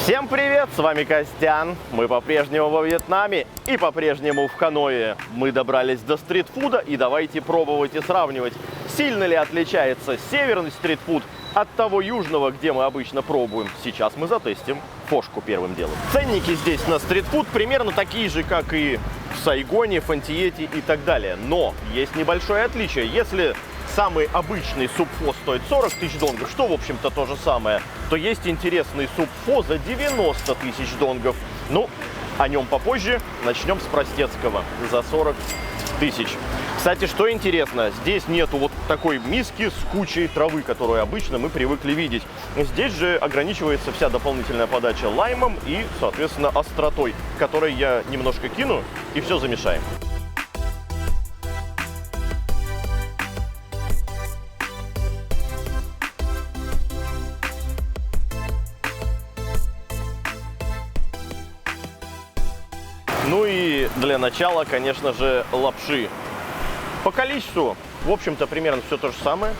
Всем привет, с вами Костян. Мы по-прежнему во Вьетнаме и по-прежнему в Ханое. Мы добрались до стритфуда и давайте пробовать и сравнивать, сильно ли отличается северный стритфуд от того южного, где мы обычно пробуем. Сейчас мы затестим фошку первым делом. Ценники здесь на стритфуд примерно такие же, как и в Сайгоне, Фантиете и так далее. Но есть небольшое отличие. Если самый обычный субфо стоит 40 тысяч донгов, что, в общем-то, то же самое, то есть интересный субфо за 90 тысяч донгов. Ну, о нем попозже. Начнем с простецкого за 40 тысяч. Кстати, что интересно, здесь нету вот такой миски с кучей травы, которую обычно мы привыкли видеть. Здесь же ограничивается вся дополнительная подача лаймом и, соответственно, остротой, которой я немножко кину и все замешаем. Ну и для начала, конечно же, лапши. По количеству, в общем-то, примерно все то же самое.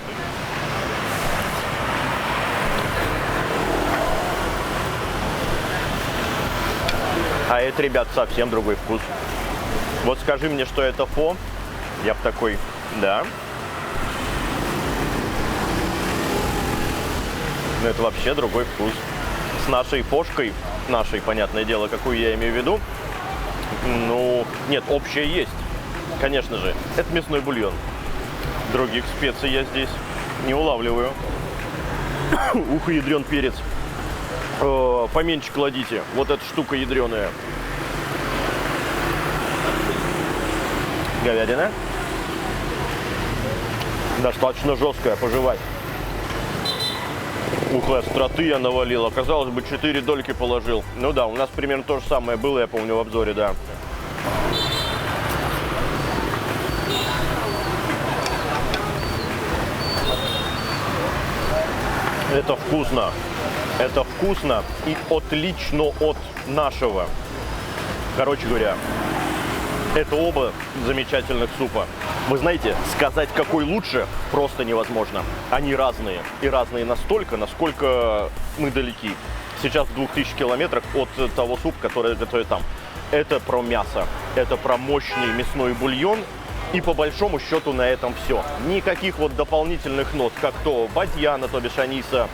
А это, ребят, совсем другой вкус. Вот скажи мне, что это фо, я бы такой, да. Но это вообще другой вкус. С нашей фошкой, нашей, понятное дело, какую я имею в виду, ну, нет, общее есть, конечно же. Это мясной бульон. Других специй я здесь не улавливаю. Ух, ядрен перец. Поменьше кладите. Вот эта штука ядреная. Говядина. Достаточно жесткая, пожевать. Ух, остроты я навалил. Оказалось бы, 4 дольки положил. Ну да, у нас примерно то же самое было, я помню, в обзоре, да. Это вкусно. Это вкусно и отлично от нашего. Короче говоря, это оба замечательных супа. Вы знаете, сказать, какой лучше, просто невозможно. Они разные. И разные настолько, насколько мы далеки. Сейчас в 2000 километрах от того супа, который готовят там. Это про мясо. Это про мощный мясной бульон. И по большому счету на этом все. Никаких вот дополнительных нот, как то бадьяна, то бишь аниса,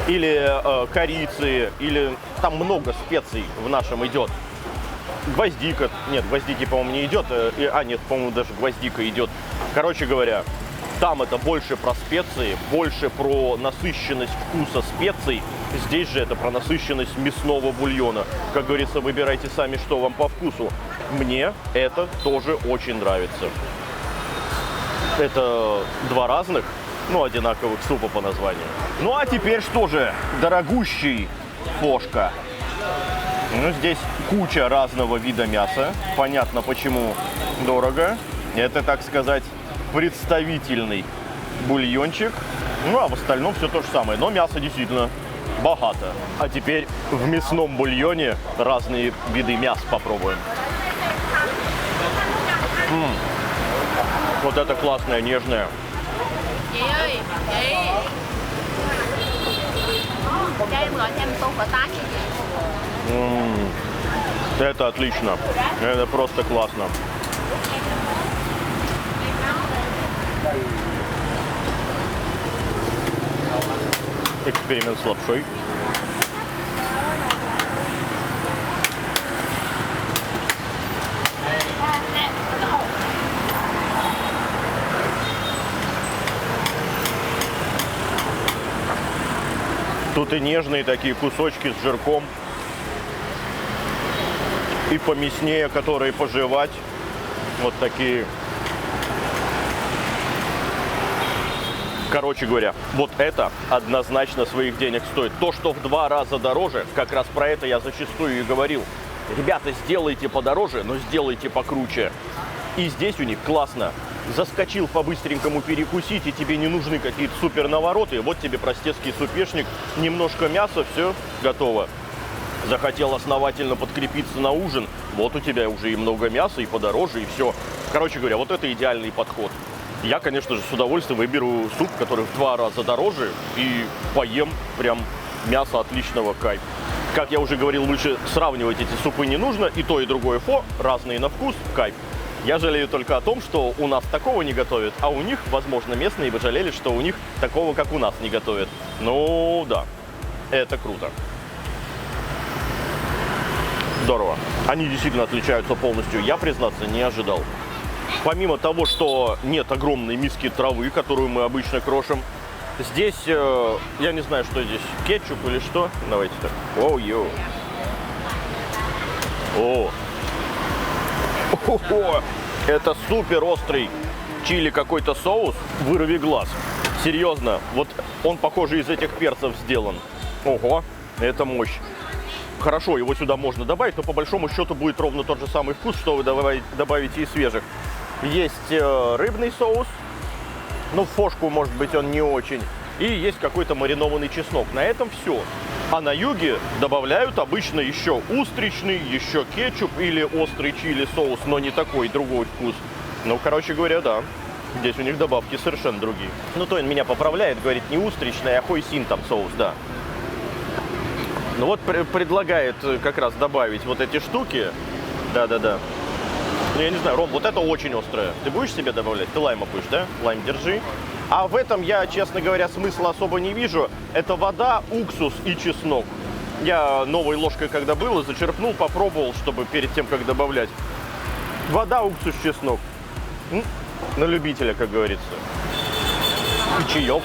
или корицы, или там много специй в нашем идет. Гвоздика, нет, гвоздики, по-моему, не идет, нет, по-моему, даже гвоздика идет. Короче говоря, там это больше про специи, больше про насыщенность вкуса специй. Здесь же это про насыщенность мясного бульона. Как говорится, выбирайте сами, что вам по вкусу. Мне это тоже очень нравится. Это два разных, ну, одинаковых супа по названию. Ну, а теперь что же? Дорогущий фошка. Ну, здесь куча разного вида мяса. Понятно, почему дорого. Это, так сказать, представительный бульончик. Ну, а в остальном все то же самое. Но мясо действительно богато. А теперь в мясном бульоне разные виды мяс попробуем. Вот это классное, нежное. Это отлично. Это просто классно. Эксперимент с лапшой. Тут и нежные такие кусочки с жирком. И помяснее, которые пожевать. Вот такие. Короче говоря, вот это однозначно своих денег стоит. То, что в 2 раза дороже, как раз про это я зачастую и говорил. Ребята, сделайте подороже, но сделайте покруче. И здесь у них классно. Заскочил по-быстренькому перекусить, и тебе не нужны какие-то супер навороты. Вот тебе простецкий супешник, немножко мяса, все, готово. Захотел основательно подкрепиться на ужин, вот у тебя уже и много мяса, и подороже, и все. Короче говоря, вот это идеальный подход. Я, конечно же, с удовольствием выберу суп, который в 2 раза дороже, и поем прям мясо отличного кайфа. Как я уже говорил выше, сравнивать эти супы не нужно. И то, и другое фо, разные на вкус, кайф. Я жалею только о том, что у нас такого не готовят, а у них, возможно, местные бы жалели, что у них такого, как у нас, не готовят. Ну, да, это круто. Здорово. Они действительно отличаются полностью. Я, признаться, не ожидал. Помимо того, что нет огромной миски травы, которую мы обычно крошим, здесь, я не знаю, что здесь, кетчуп или что. Давайте так. Оу-йоу. О. О-хо-хо. Это супер острый чили какой-то соус. Вырви глаз. Серьезно, вот он, похоже, из этих перцев сделан. Ого, это мощь. Хорошо, его сюда можно добавить, но по большому счету будет ровно тот же самый вкус, что вы добавите из свежих. Есть рыбный соус, но в фошку, может быть, он не очень. И есть какой-то маринованный чеснок. На этом все. А на юге добавляют обычно еще устричный, еще кетчуп или острый чили соус, но не такой, другой вкус. Ну, короче говоря, да. Здесь у них добавки совершенно другие. Ну, Тойн меня поправляет, говорит, не устричный, а хойсин там соус, да. Ну вот предлагает как раз добавить вот эти штуки. Да-да-да. Ну, я не знаю, Ром, вот это очень острое. Ты будешь себе добавлять? Ты лайма будешь, да? Лайм держи. А в этом я, честно говоря, смысла особо не вижу. Это вода, уксус и чеснок. Я новой ложкой, когда был, зачерпнул, попробовал, чтобы перед тем, как добавлять. Вода, уксус, чеснок. На любителя, как говорится. И чаек.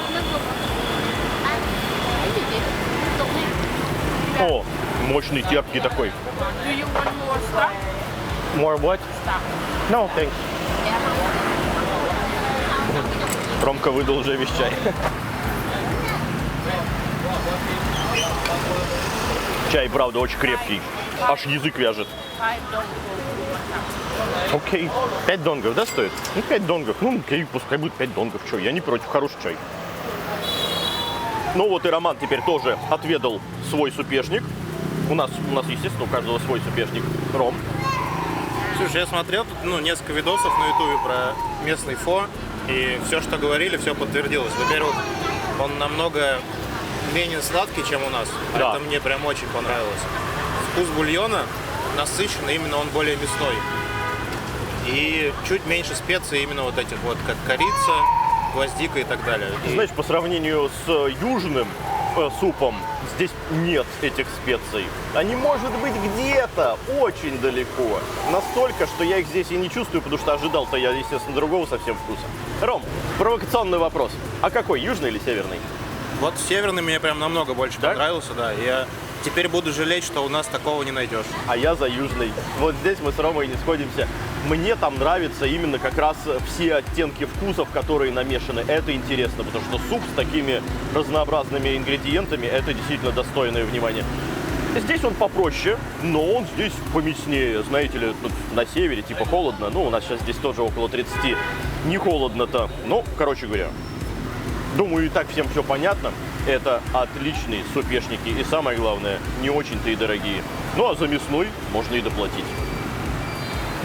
О, мощный, терпкий такой. More what? No, thanks. Ромка выдал уже весь чай. Чай, правда, очень крепкий. Аж язык вяжет. Окей. 5 донгов, да, стоит? Ну, 5 донгов. Ну, окей, пускай будет 5 донгов. Что, я не против, хороший чай. Ну вот и Роман теперь тоже отведал свой супешник. У нас, естественно, у каждого свой супешник. Ром. Слушай, я смотрел тут несколько видосов на ютубе про местный фо, и все, что говорили, все подтвердилось. Во-первых, он намного менее сладкий, чем у нас. Да. Это мне прям очень понравилось. Вкус бульона насыщенный, именно он более мясной. И чуть меньше специй, именно вот этих вот, как корица, гвоздика и так далее. Знаешь, по сравнению с южным супом, здесь нет этих специй. Они, может быть, где-то очень далеко. Настолько, что я их здесь и не чувствую, потому что ожидал-то я, естественно, другого совсем вкуса. Ром, провокационный вопрос. А какой, южный или северный? Вот северный мне прям намного больше понравился, да. Я теперь буду жалеть, что у нас такого не найдешь. А я за южный. Вот здесь мы с Ромой не сходимся. Мне там нравятся именно как раз все оттенки вкусов, которые намешаны. Это интересно, потому что суп с такими разнообразными ингредиентами, это действительно достойное внимания. Здесь он попроще, но он здесь помяснее. Знаете ли, тут на севере типа холодно. Ну, у нас сейчас здесь тоже около 30. Не холодно-то. Ну, короче говоря, думаю, и так всем все понятно. Это отличные супешники. И самое главное, не очень-то и дорогие. Ну, а за мясной можно и доплатить.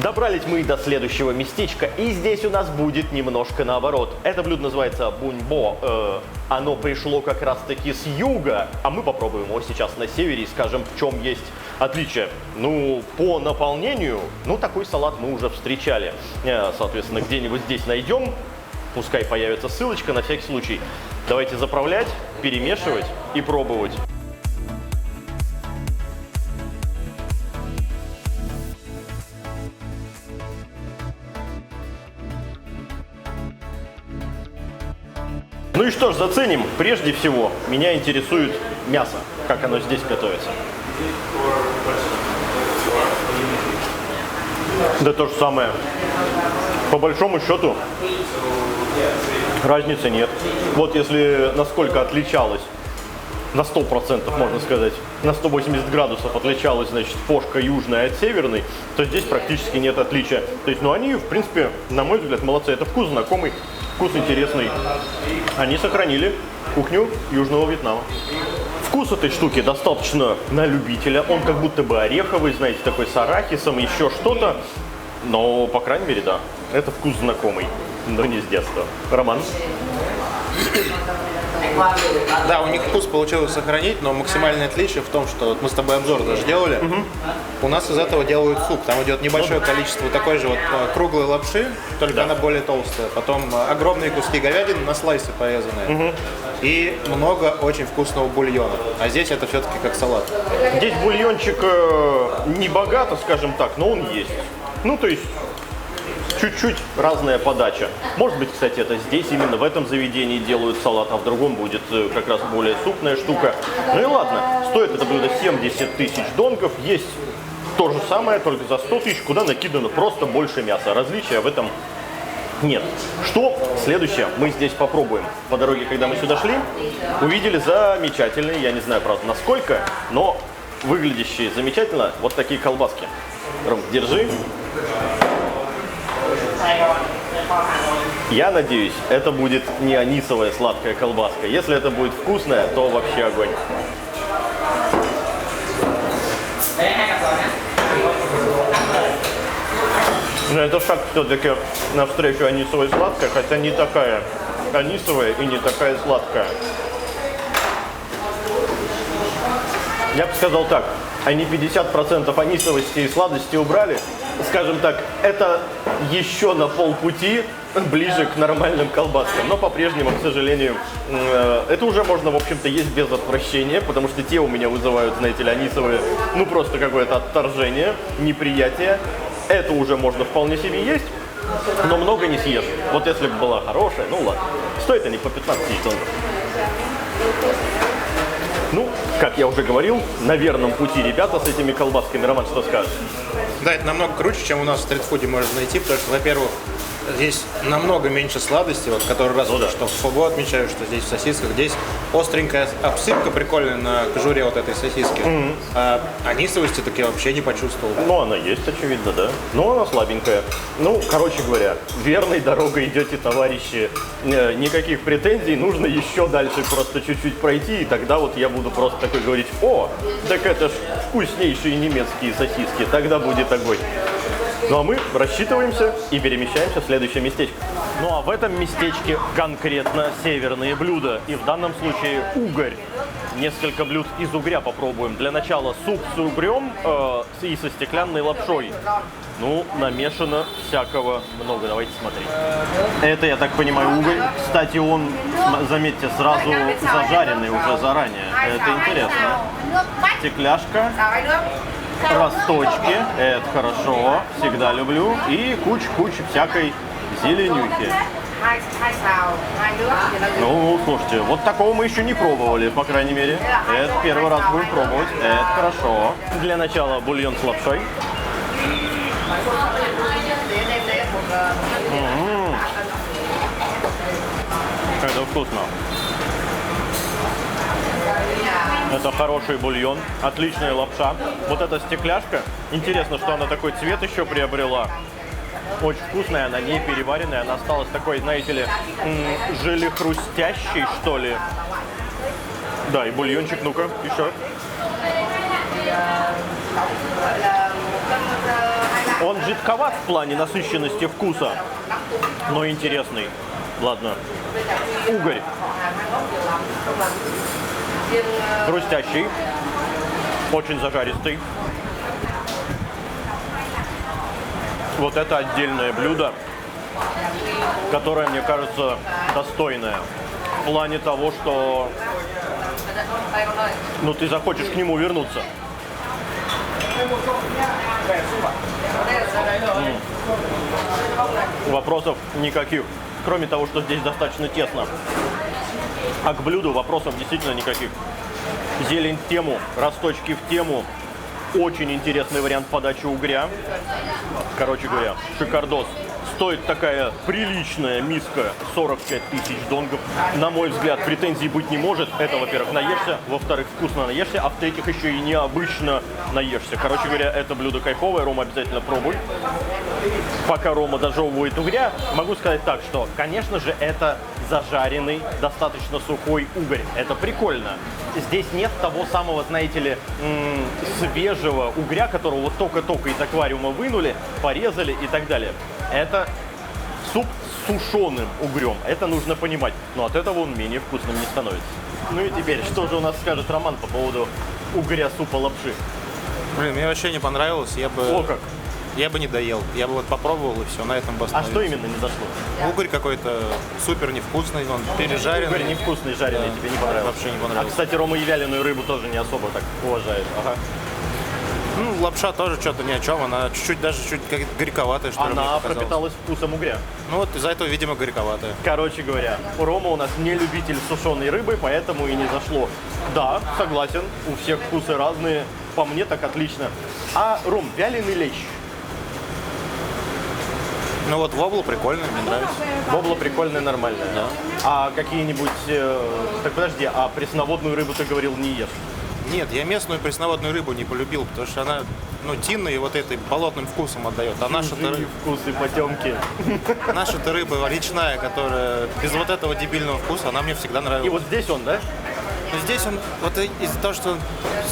Добрались мы до следующего местечка, и здесь у нас будет немножко наоборот. Это блюдо называется буньбо. Оно пришло как раз-таки с юга, а мы попробуем его сейчас на севере и скажем, в чем есть отличие. Ну, по наполнению, такой салат мы уже встречали. Соответственно, где-нибудь здесь найдем. Пускай появится ссылочка на всякий случай. Давайте заправлять, перемешивать и пробовать. Ну и что ж, заценим. Прежде всего, меня интересует мясо, как оно здесь готовится. Да то же самое. По большому счету, разницы нет. Вот если насколько отличалось, на 100% можно сказать, на 180 градусов отличалась, значит, фошка южная от северной, то здесь практически нет отличия. То есть, они, в принципе, на мой взгляд, молодцы. Это вкус знакомый, вкус интересный. Они сохранили кухню Южного Вьетнама. Вкус этой штуки достаточно на любителя. Он как будто бы ореховый, знаете, такой с арахисом, еще что-то. Но, по крайней мере, да, это вкус знакомый, но не с детства. Роман? Да, у них вкус получилось сохранить, но максимальное отличие в том, что вот мы с тобой обзор даже делали, у нас из этого делают суп. Там идет небольшое количество такой же вот круглой лапши, только она более толстая. Потом огромные куски говядины на слайсы порезанные. И много очень вкусного бульона. А здесь это все-таки как салат. Здесь бульончик не богато, скажем так, но он есть. Ну, то есть чуть-чуть разная подача. Может быть, кстати, это здесь, именно в этом заведении делают салат, а в другом будет как раз более супная штука. Ну и ладно, стоит это блюдо 70 тысяч донгов. Есть то же самое, только за 100 тысяч, куда накидано просто больше мяса. Различия в этом нет. Что следующее мы здесь попробуем? По дороге, когда мы сюда шли, увидели замечательные, я не знаю, правда, насколько, но выглядящие замечательно вот такие колбаски. Ром, держи. Я надеюсь, это будет не анисовая сладкая колбаска. Если это будет вкусная, то вообще огонь. Но это шаг все-таки навстречу анисовой сладкой, хотя не такая анисовая и не такая сладкая. Я бы сказал так, они 50% анисовости и сладости убрали. Скажем так, это еще на полпути ближе к нормальным колбаскам. Но по-прежнему, к сожалению, это уже можно, в общем-то, есть без отвращения, потому что те у меня вызывают, знаете ли, анисовые, ну просто какое-то отторжение, неприятие. Это уже можно вполне себе есть, но много не съешь. Вот если бы была хорошая, ну ладно. Стоит они по 15 тысяч донгов. Ну, как я уже говорил, на верном пути ребята с этими колбасками. Роман, что скажешь? Да, это намного круче, чем у нас в стритфуде можно найти, потому что, во-первых, здесь намного меньше сладости, вот, который раз что в Фугу отмечаю, что здесь в сосисках, здесь остренькая обсыпка прикольная на кожуре вот этой сосиски, а анисовости так я вообще не почувствовал. Ну, она есть, очевидно, да. Но она слабенькая. Ну, короче говоря, верной дорогой идете, товарищи. Никаких претензий, нужно еще дальше просто чуть-чуть пройти, и тогда вот я буду просто такой говорить: о, так это ж вкуснейшие немецкие сосиски, тогда будет огонь. Ну а мы рассчитываемся и перемещаемся в следующее местечко. Ну а в этом местечке конкретно северные блюда. И в данном случае угорь. Несколько блюд из угря попробуем. Для начала суп с угрем и со стеклянной лапшой. Ну, намешано всякого много. Давайте смотреть. Это, я так понимаю, угорь. Кстати, он, заметьте, сразу зажаренный уже заранее. Это интересно. Стекляшка. Росточки, это хорошо, всегда люблю. И куча всякой зеленюхи. Ну, слушайте, вот такого мы еще не пробовали, по крайней мере. Это первый раз будем пробовать, это хорошо. Для начала бульон с лапшой. Это вкусно. Это хороший бульон, отличная лапша. Вот эта стекляшка, интересно, что она такой цвет еще приобрела. Очень вкусная, она не переваренная, она осталась такой, знаете ли, желе-хрустящей, что ли. Да, и бульончик, ну-ка, еще. Он жидковат в плане насыщенности вкуса, но интересный. Ладно. Угорь. Хрустящий, очень зажаристый. Вот это отдельное блюдо, которое, мне кажется, достойное. В плане того, что ну, ты захочешь к нему вернуться. Вопросов никаких. Кроме того, что здесь достаточно тесно. А к блюду вопросов действительно никаких. Зелень в тему, росточки в тему. Очень интересный вариант подачи угря. Короче говоря, шикардос. Стоит такая приличная миска 45 тысяч донгов. На мой взгляд, претензий быть не может. Это, во-первых, наешься, во-вторых, вкусно наешься, а в-третьих, еще и необычно наешься. Короче говоря, это блюдо кайфовое, Рома, обязательно пробуй. Пока Рома дожевывает угря, могу сказать так, что, конечно же, это зажаренный, достаточно сухой угорь. Это прикольно. Здесь нет того самого, знаете ли, свежего угря, которого вот только-только из аквариума вынули, порезали и так далее. Это суп с сушеным угрем. Это нужно понимать. Но от этого он менее вкусным не становится. Ну и теперь, что же у нас скажет Роман по поводу угря супа лапши? Блин, мне вообще не понравилось. О как! Я бы не доел. Я бы вот попробовал и все, на этом бы А остановился. что именно не зашло? Угорь какой-то супер невкусный, он пережаренный. Угорь невкусный, жареный, Да, тебе не понравился? вообще не А, понравился. кстати, Рома и вяленую рыбу тоже не особо так уважает. Ага. Ну, лапша тоже что-то ни о чем. Она чуть-чуть, даже чуть как горьковатая, что ли, мне Она показалось. пропиталась вкусом угря. Ну вот из-за этого, видимо, горьковатая. Короче говоря, Рома у нас не любитель сушеной рыбы, поэтому и не зашло. Да, согласен, у всех вкусы разные. По мне так отлично. А, Ром, вяленый лещ. Ну вот вобла прикольная, мне нравится. Бобла прикольная, нормальная. Да. А какие-нибудь... Так подожди, а пресноводную рыбу ты говорил не ешь? Нет, я местную пресноводную рыбу не полюбил, потому что она, ну, тинной и вот этой болотным вкусом отдает. А наша-то, Вкусы потемки. наша-то рыба речная, которая без вот этого дебильного вкуса, она мне всегда И нравилась. вот здесь он, да? Но здесь он, вот из-за того, что он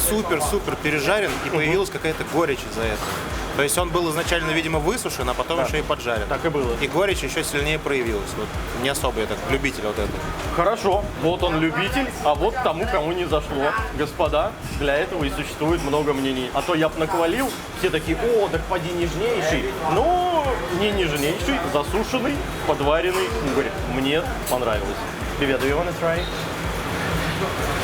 супер-супер пережарен, и появилась какая-то горечь из-за этого. То есть он был изначально, видимо, высушен, а потом еще и поджарен. Так и было. И горечь еще сильнее проявилась. Вот не особо я так любитель вот этого. Хорошо, вот он любитель, а вот тому, кому не зашло. Господа, для этого и существует много мнений. А то я бы наквалил, все такие, о, так поди нежнейший. Ну, не нежнейший, засушенный, подваренный угорь. Мне понравилось. Привет, do you wanna try?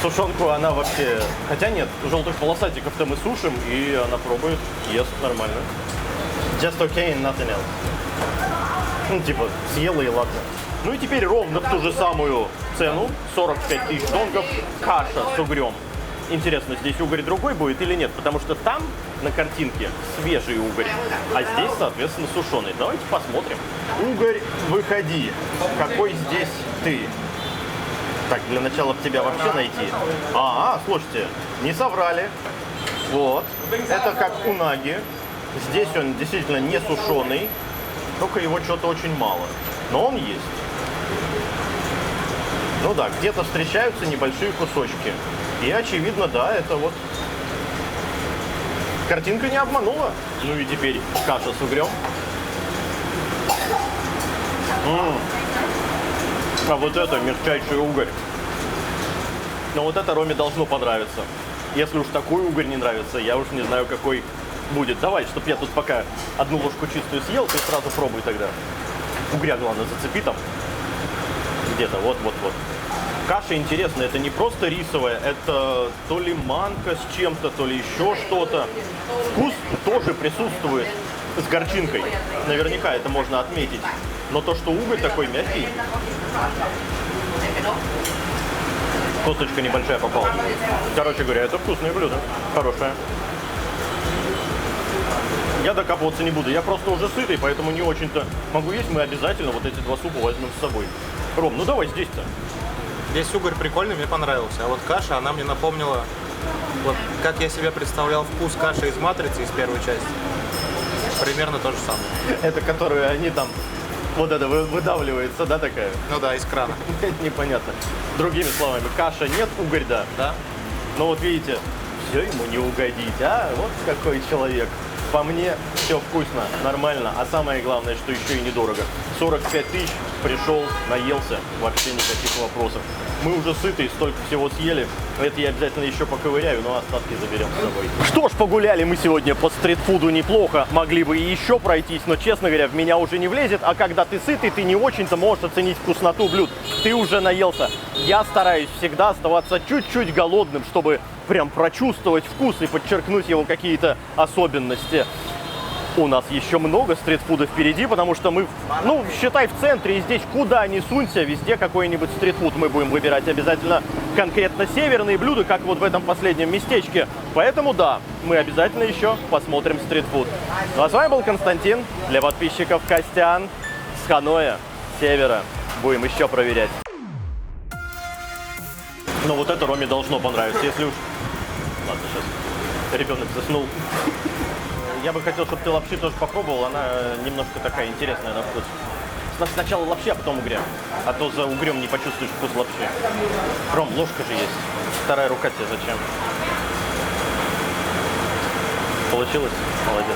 Сушенку она вообще... Хотя нет, желтых полосатиков-то мы сушим, и она пробует, ест нормально. Just okay and nothing else. Ну, типа, съела и ладно. Ну и теперь ровно в ту же самую цену, 45 тысяч донгов, каша с угрем. Интересно, здесь угорь другой будет или нет? Потому что там на картинке свежий угорь, а здесь, соответственно, сушеный. Давайте посмотрим. Угорь, выходи. Какой здесь ты? Так, для начала тебя вообще найти. Слушайте, не соврали. Вот. Это как унаги. Здесь он действительно не сушеный, только его что-то очень мало. Но он есть. Ну да, где-то встречаются небольшие кусочки. И очевидно, да, это вот... Картинка не обманула. Ну и теперь каша с угрем. А вот это мягчайший угорь. Но вот это Роме должно понравиться. Если уж такой угорь не нравится, я уж не знаю, какой будет. Давай, чтоб я тут пока одну ложку чистую съел, ты сразу пробуй тогда. Угря, главное, зацепи там. Где-то, вот-вот-вот. Каша интересная, это не просто рисовая, это то ли манка с чем-то, то ли еще что-то. Вкус тоже присутствует с горчинкой. Наверняка это можно отметить. Но то, что уголь такой мягкий, косточка небольшая попала. Короче говоря, это вкусное блюдо. Хорошее. Я докапываться не буду. Я просто уже сытый, поэтому не очень-то могу есть. Мы обязательно вот эти два супа возьмем с собой. Ром, ну давай здесь-то. Здесь угорь прикольный, мне понравился. А вот каша, она мне напомнила, вот как я себе представлял вкус каши из «Матрицы» из первой части. Примерно то же самое. Это которую они там, вот это выдавливается, да, такая? Ну да, из крана. Непонятно. Другими словами, каша нет, угорь да. Да? Но вот видите, все ему не угодить, а? Вот какой человек. По мне все вкусно, нормально, а самое главное, что еще и недорого. 45 тысяч, пришел, наелся, вообще никаких вопросов. Мы уже сытые, столько всего съели. Это я обязательно еще поковыряю, но остатки заберем с собой. Что ж, погуляли мы сегодня по стритфуду неплохо. Могли бы и еще пройтись, но, честно говоря, в меня уже не влезет. А когда ты сытый, ты не очень-то можешь оценить вкусноту блюд. Ты уже наелся. Я стараюсь всегда оставаться чуть-чуть голодным, чтобы прям прочувствовать вкус и подчеркнуть его какие-то особенности. У нас еще много стритфуда впереди, потому что мы, ну, считай, в центре, и здесь куда ни сунься, везде какой-нибудь стритфуд мы будем выбирать. Обязательно конкретно северные блюда, как вот в этом последнем местечке. Поэтому да, мы обязательно еще посмотрим стритфуд. Ну а с вами был Константин, для подписчиков Костян, с Ханоя, севера. Будем еще проверять. Но вот это Роме должно понравиться, если уж... Ладно, сейчас ребенок заснул. Я бы хотел, чтобы ты лапши тоже попробовал, она немножко такая интересная на вкус. Сначала лапши, а потом угря. А то за угрем не почувствуешь вкус лапши. Ром, ложка же есть. Вторая рука тебе зачем? Получилось? Молодец.